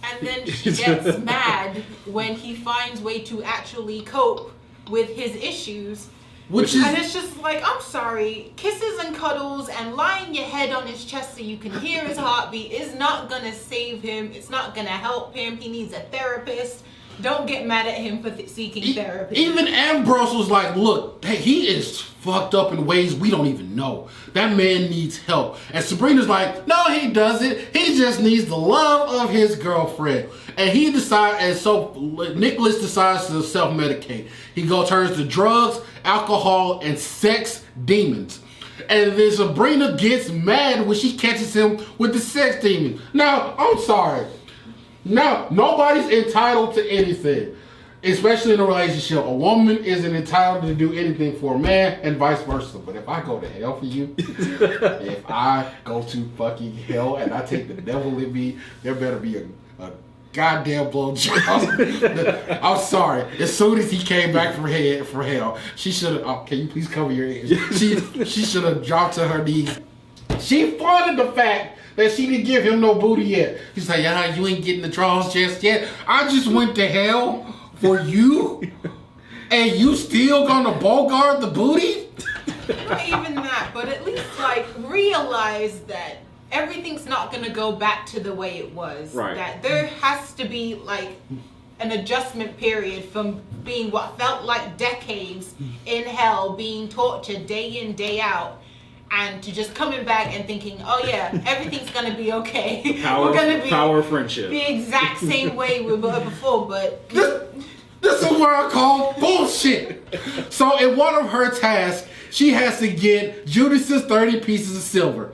And then she gets mad when he finds way to actually cope with his issues. And it's just like, I'm sorry, kisses and cuddles and lying your head on his chest so you can hear his heartbeat is not gonna save him. It's not gonna help him. He needs a therapist. Don't get mad at him for seeking therapy. Even Ambrose was like, look, hey, he is fucked up in ways we don't even know. That man needs help. And Sabrina's like, no, he doesn't. He just needs the love of his girlfriend. And he decides, and so Nicholas decides to self-medicate. He turns to drugs, alcohol, and sex demons. And then Sabrina gets mad when she catches him with the sex demon. Now, I'm sorry. Now, nobody's entitled to anything, especially in a relationship. A woman isn't entitled to do anything for a man and vice versa. But if I go to hell for you, if I go to fucking hell and I take the devil in me, there better be a goddamn blowjob. I'm sorry. As soon as he came back from hell, she should have, can you please cover your ears? She should have dropped to her knees. She flaunted the fact that she didn't give him no booty yet. He's like, yeah, you ain't getting the draws just yet. I just went to hell for you, and you still gonna bogart the booty? Not even that, but at least like realize that everything's not gonna go back to the way it was. Right. That there has to be like an adjustment period from being what felt like decades in hell, being tortured day in, day out, and to just coming back and thinking, oh yeah, everything's gonna be okay. Power, we're gonna be power friendship. the exact same way we were before, but This is what I call bullshit. So in one of her tasks, she has to get Judas's 30 pieces of silver.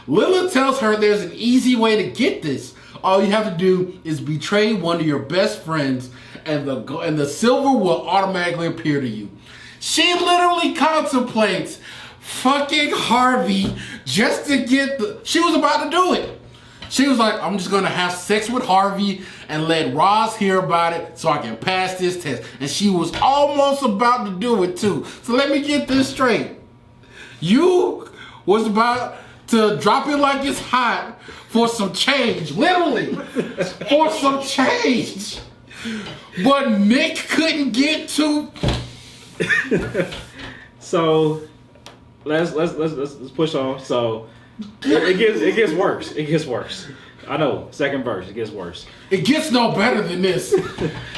Lilith tells her there's an easy way to get this. All you have to do is betray one of your best friends, and the silver will automatically appear to you. She literally contemplates fucking Harvey just to get she was about to do it. She was like, I'm just gonna have sex with Harvey and let Roz hear about it so I can pass this test. And she was almost about to do it too. So let me get this straight. You was about to drop it like it's hot for some change, literally, for some change. But Nick couldn't get to. So let's push on. So it gets worse. It gets worse. I know. Second verse, it gets worse. It gets no better than this.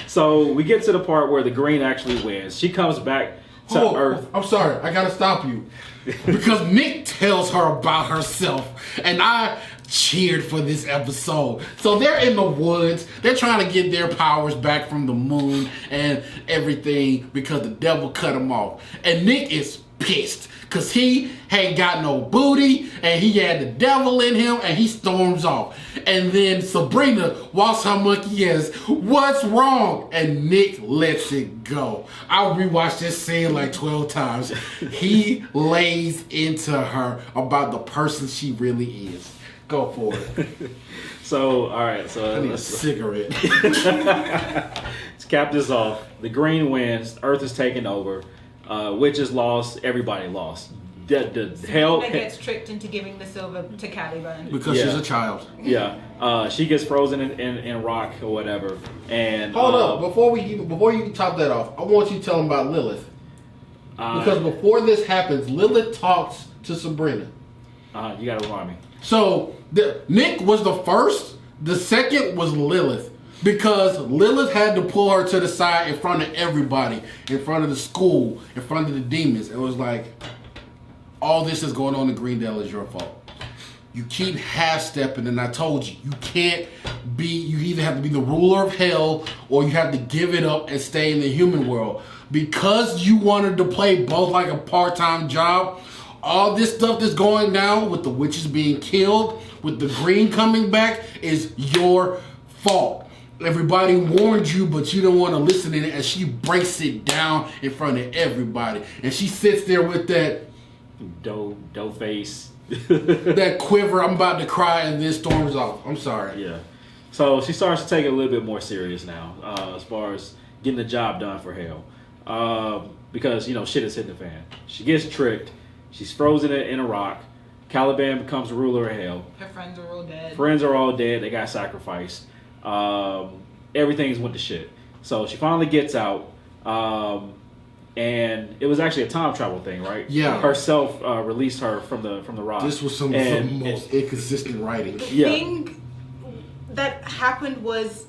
So we get to the part where the green actually wins. She comes back to Earth. I'm sorry, I gotta stop you. Because Nick tells her about herself, and I cheered for this episode. So they're in the woods, they're trying to get their powers back from the moon and everything because the devil cut them off. And Nick is pissed because he ain't got no booty and he had the devil in him, and he storms off. And then Sabrina walks her monkey ass, what's wrong? And Nick lets it go. I rewatched this scene like 12 times. He lays into her about the person she really is. Go for it. So, all right. So I need a cigarette. Let's cap this off. The green wins. Earth is taken over. Witches lost. Everybody lost. The hell gets tricked into giving the silver to Caliban because she's a child. Yeah, she gets frozen in rock or whatever. And hold up, before you top that off, I want you to tell them about Lilith. Because before this happens, Lilith talks to Sabrina. You gotta remind me. So Nick was the first. The second was Lilith. Because Lilith had to pull her to the side in front of everybody, in front of the school, in front of the demons. It was like, all this is going on in Greendale is your fault. You keep half-stepping, and I told you, you either have to be the ruler of hell, or you have to give it up and stay in the human world. Because you wanted to play both like a part-time job, all this stuff that's going down with the witches being killed, with the green coming back, is your fault. Everybody warned you, but you don't want to listen to it, and she breaks it down in front of everybody. And she sits there with that dough face. that quiver, I'm about to cry, and then storms off. I'm sorry. Yeah. So she starts to take it a little bit more serious now, as far as getting the job done for hell. Because, shit is hitting the fan. She gets tricked. She's frozen in a rock. Caliban becomes ruler of hell. Her friends are all dead. Friends are all dead. They got sacrificed. Everything's went to shit. So she finally gets out, and it was actually a time travel thing, right? Yeah. Herself released her from the rock. This was some of the most inconsistent writing. The thing that happened was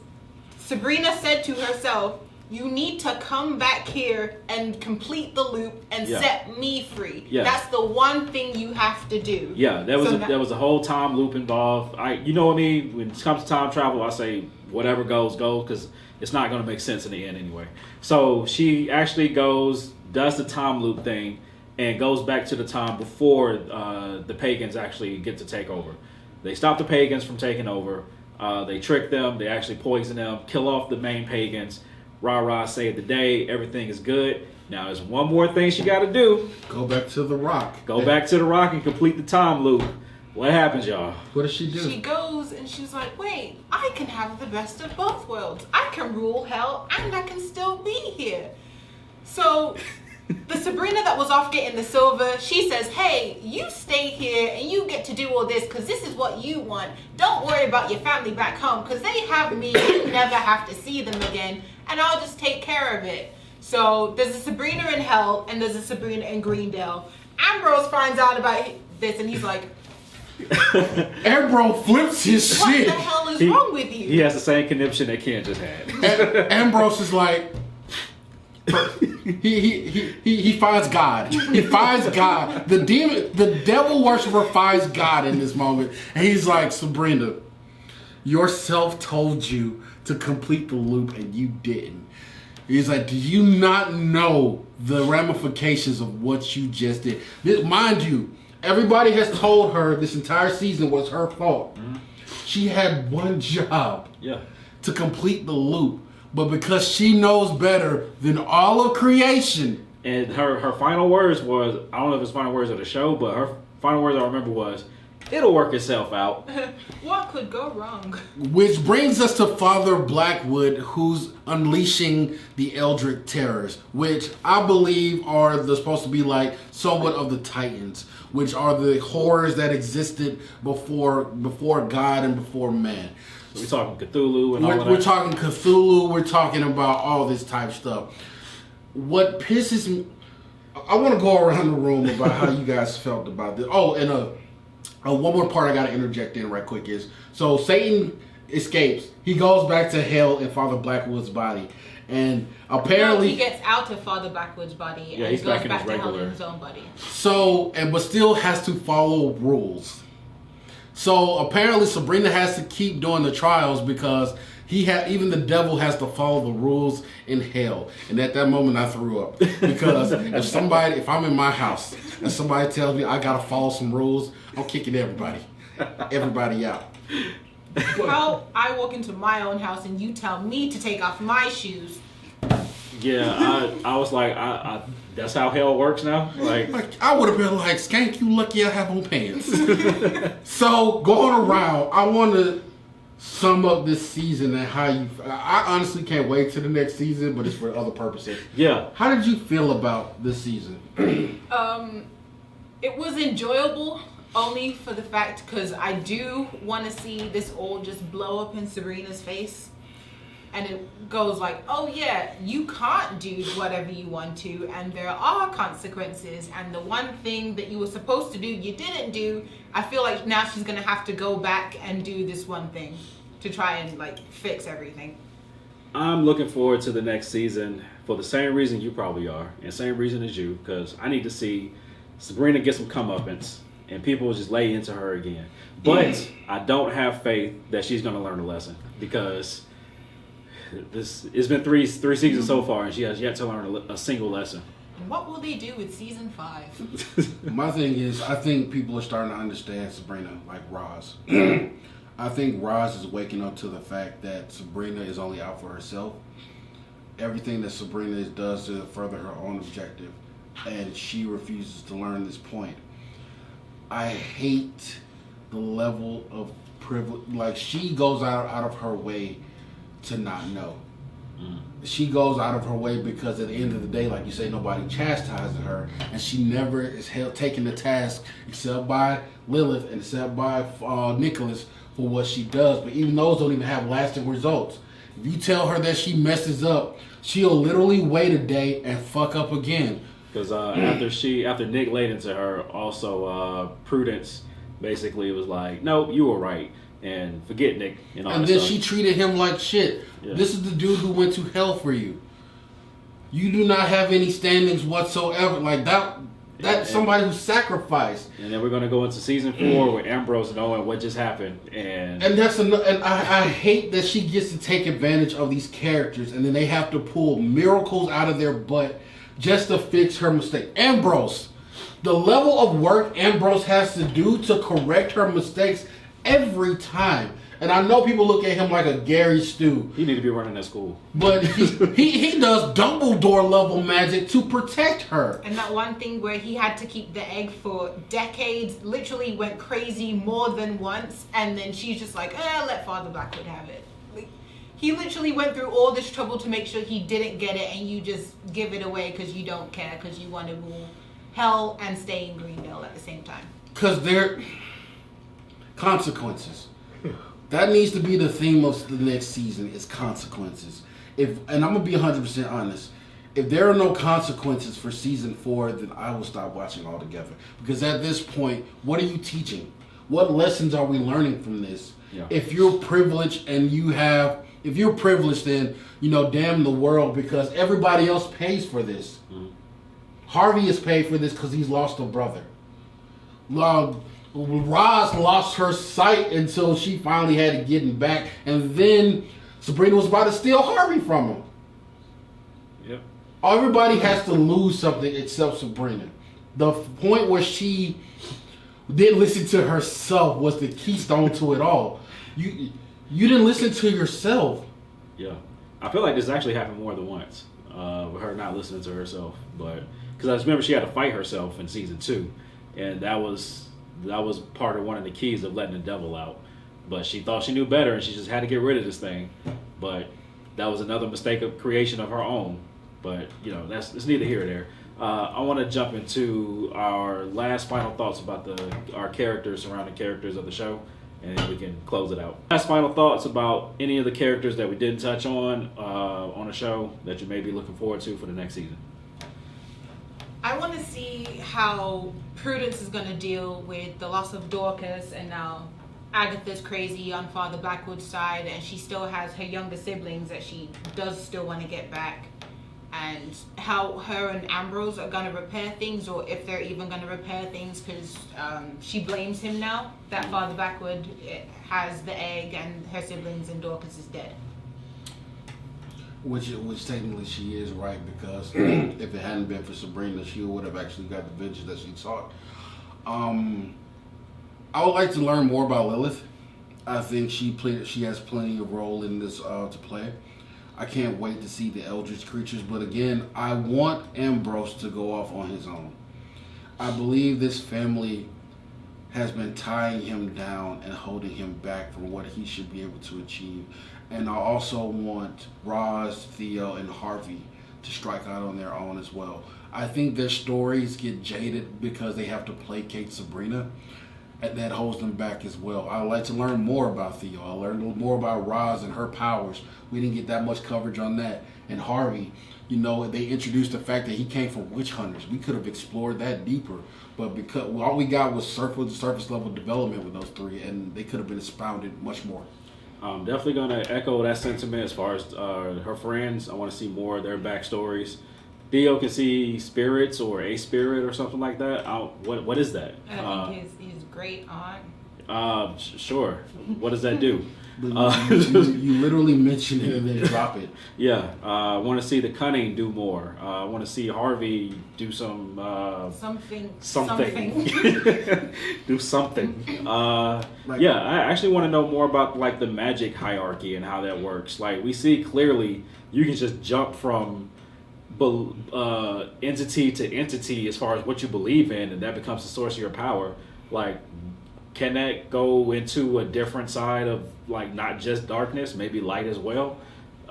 Sabrina said to herself, you need to come back here and complete the loop and set me free. Yeah. That's the one thing you have to do. Yeah, there was a whole time loop involved. You know what I mean? When it comes to time travel, I say whatever goes, because it's not going to make sense in the end anyway. So she actually does the time loop thing, and goes back to the time before the pagans actually get to take over. They stop the pagans from taking over. They trick them. They actually poison them, kill off the main pagans. Rah-rah, save the day. Everything is good. Now there's one more thing she got to do. Go back to the rock. Go back to the rock and complete the time loop. What happens, y'all? What does she do? She goes and she's like, wait, I can have the best of both worlds. I can rule hell and I can still be here. So the Sabrina that was off getting the silver, she says, hey, you stay here and you get to do all this because this is what you want. Don't worry about your family back home because they have me. You never have to see them again. And I'll just take care of it. So there's a Sabrina in hell and there's a Sabrina in Greendale. Ambrose finds out about this and he's like, Ambrose flips his shit. What the hell is wrong with you? He has the same conniption that Ken just had. Ambrose is like, he finds God. He finds God. The devil worshiper finds God in this moment. And he's like, Sabrina, yourself told you to complete the loop and you didn't. He's like, do you not know the ramifications of what you just did? Mind you, everybody has told her this entire season was her fault. Mm-hmm. She had one job to complete the loop. But because she knows better than all of creation. And her final words was, I don't know if it's final words of the show, but her final words I remember was, it'll work itself out. What could go wrong? Which brings us to Father Blackwood, who's unleashing the Eldritch Terrors, which I believe are supposed to be like somewhat of the Titans, which are the horrors that existed before God and before man. So we're talking Cthulhu and all of that. We're talking Cthulhu. We're talking about all this type stuff. What pisses me... I want to go around the room about how you guys felt about this. Oh, and one more part I got to interject in right quick is, so Satan escapes. He goes back to hell in Father Blackwood's body. And apparently... he gets out of Father Blackwood's body and he's goes back to hell regular. in his own body. So, but still has to follow rules. So apparently Sabrina has to keep doing the trials because even the devil has to follow the rules in hell. And at that moment I threw up. Because if I'm in my house and somebody tells me I gotta follow some rules, I'm kicking everybody out. How I walk into my own house and you tell me to take off my shoes. Yeah, I was like, I that's how hell works now. Like I would have been like, Skank, you lucky I have on pants. So going around, I want to sum up this season and how you. I honestly can't wait to the next season, but it's for other purposes. Yeah. How did you feel about this season? It was enjoyable. Only for the fact because I do want to see this all just blow up in Sabrina's face. And it goes like, oh yeah, you can't do whatever you want to, and there are consequences, and the one thing that you were supposed to do, you didn't do. I feel like now she's going to have to go back and do this one thing to try and like fix everything. I'm looking forward to the next season for the same reason you probably are, and same reason as you, because I need to see Sabrina get some comeuppance, and people will just lay into her again. But I don't have faith that she's going to learn a lesson, because it's been three seasons so far, and she has yet to learn a single lesson. And what will they do with season 5? My thing is, I think people are starting to understand Sabrina like Roz. I think Roz is waking up to the fact that Sabrina is only out for herself. Everything that Sabrina does to further her own objective, and she refuses to learn this point. I hate the level of privilege. Like, she goes out of her way to not know. She goes out of her way because at the end of the day, like you say, nobody chastises her, and she never is taken to task except by Lilith and except by Nicholas for what she does. But even those don't even have lasting results. If you tell her that she messes up, she'll literally wait a day and fuck up again. Because after Nick laid into her, also Prudence basically was like, no, you were right, and forget Nick and all that then stuff. she treated him like shit. Yeah. This is the dude who went to hell for you. You do not have any standings whatsoever. Like that's somebody who sacrificed. And then we're gonna go into season 4 with Ambrose knowing what just happened, and that's and I hate that she gets to take advantage of these characters, and then they have to pull miracles out of their butt just to fix her mistake. Ambrose, the level of work Ambrose has to do to correct her mistakes every time. And I know people look at him like a Gary Stu. He need to be running that school. But he does Dumbledore level magic to protect her. And that one thing where he had to keep the egg for decades, literally went crazy more than once, and then she's just like, let Father Blackwood have it. Like, he literally went through all this trouble to make sure he didn't get it, and you just give it away because you don't care, because you want to rule hell and stay in Greenville at the same time. Because they're consequences. That needs to be the theme of the next season, is consequences. And I'm going to be 100% honest. If there are no consequences for season 4, then I will stop watching altogether. Because at this point, what are you teaching? What lessons are we learning from this? Yeah. If you're privileged then, damn the world, because everybody else pays for this. Mm-hmm. Harvey has paid for this because he's lost a brother. Roz lost her sight until she finally had to get him back, and then Sabrina was about to steal Harvey from him. Everybody has to lose something except Sabrina. The point where she didn't listen to herself was the keystone to it all. You didn't listen to yourself. Yeah, I feel like this actually happened more than once with her not listening to herself. But because I just remember she had to fight herself in season 2, and that was part of one of the keys of letting the devil out. But she thought she knew better, and she just had to get rid of this thing. But that was another mistake of creation of her own. But it's neither here nor there. I want to jump into our last final thoughts about our characters, surrounding characters of the show, and then we can close it out. Last final thoughts about any of the characters that we didn't touch on the show that you may be looking forward to for the next season. I want to see how Prudence is going to deal with the loss of Dorcas, and now Agatha's crazy on Father Blackwood's side, and she still has her younger siblings that she does still want to get back, and how her and Ambrose are going to repair things, or if they're even going to repair things, because she blames him now that Father Blackwood has the egg and her siblings and Dorcas is dead. Which technically she is right, because if it hadn't been for Sabrina, she would have actually got the vengeance that she sought. I would like to learn more about Lilith. I think she has plenty of role in this to play. I can't wait to see the Eldritch creatures, but again, I want Ambrose to go off on his own. I believe this family has been tying him down and holding him back from what he should be able to achieve. And I also want Roz, Theo, and Harvey to strike out on their own as well. I think their stories get jaded because they have to placate Sabrina, and that holds them back as well. I would like to learn more about Theo. I learned more about Roz and her powers. We didn't get that much coverage on that. And Harvey, they introduced the fact that he came from witch hunters. We could have explored that deeper, but because all we got was surface level development with those three, and they could have been expounded much more. I'm definitely going to echo that sentiment as far as her friends. I want to see more of their backstories. Theo can see spirits or a spirit or something like that. What is that? I think his great aunt. Sure. What does that do? You literally mention it and then drop it. Yeah. I want to see the cunning do more. I want to see Harvey do something. Do something. Yeah, I actually want to know more about the magic hierarchy and how that works. We see clearly you can just jump from entity to entity as far as what you believe in, and that becomes the source of your power. Can that go into a different side of not just darkness, maybe light as well?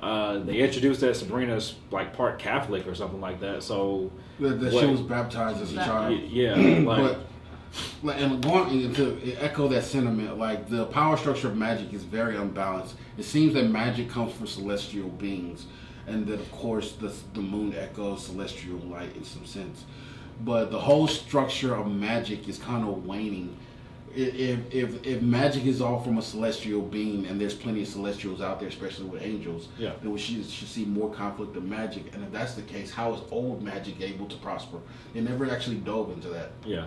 They introduced that Sabrina's part Catholic or something like that. So that she was baptized as a child. Yeah, and going to echo that sentiment, the power structure of magic is very unbalanced. It seems that magic comes from celestial beings, and that of course the moon echoes celestial light in some sense. But the whole structure of magic is kind of waning. If magic is all from a celestial being, and there's plenty of celestials out there, especially with angels, then we should see more conflict of magic. And if that's the case, how is old magic able to prosper? They never actually dove into that. Yeah.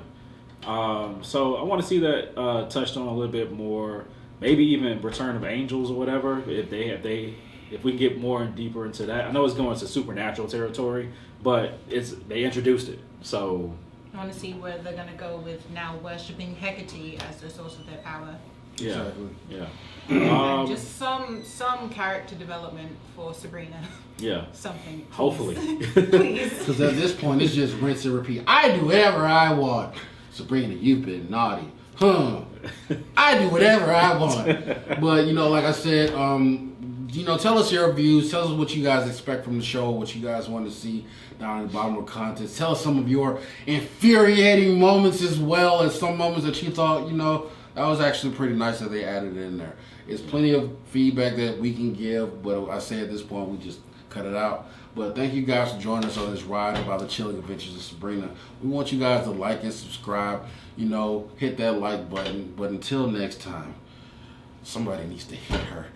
So I want to see that touched on a little bit more. Maybe even Return of Angels or whatever. If we can get more and deeper into that. I know it's going to supernatural territory, but they introduced it. So I want to see where they're going to go with now worshipping Hecate as the source of their power. Yeah, exactly. Yeah. And just some character development for Sabrina. Yeah. Something. Please. Hopefully. Please. Because at this point, it's just rinse and repeat. I do whatever I want. Sabrina, you've been naughty. I do whatever I want. But, like I said, tell us your views. Tell us what you guys expect from the show, what you guys want to see down at the bottom of the contents. Tell us some of your infuriating moments as well as some moments that you thought, that was actually pretty nice that they added in there. It's plenty of feedback that we can give, but I say at this point, we just cut it out. But thank you guys for joining us on this ride about the chilling adventures of Sabrina. We want you guys to like and subscribe, hit that like button. But until next time, somebody needs to hit her.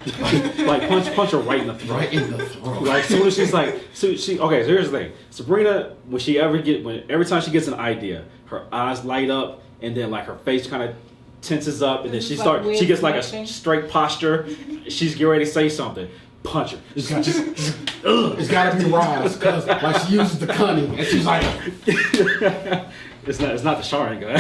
punch her right in the throat. Right in the throat. As soon as she's okay, so here's the thing. Sabrina, every time she gets an idea, her eyes light up, and then her face kind of tenses up, and then she gets a straight posture. She's getting ready to say something. punch her. It's got to be Roz, because like she uses the cunning, and she's like, It's not the Sharingan.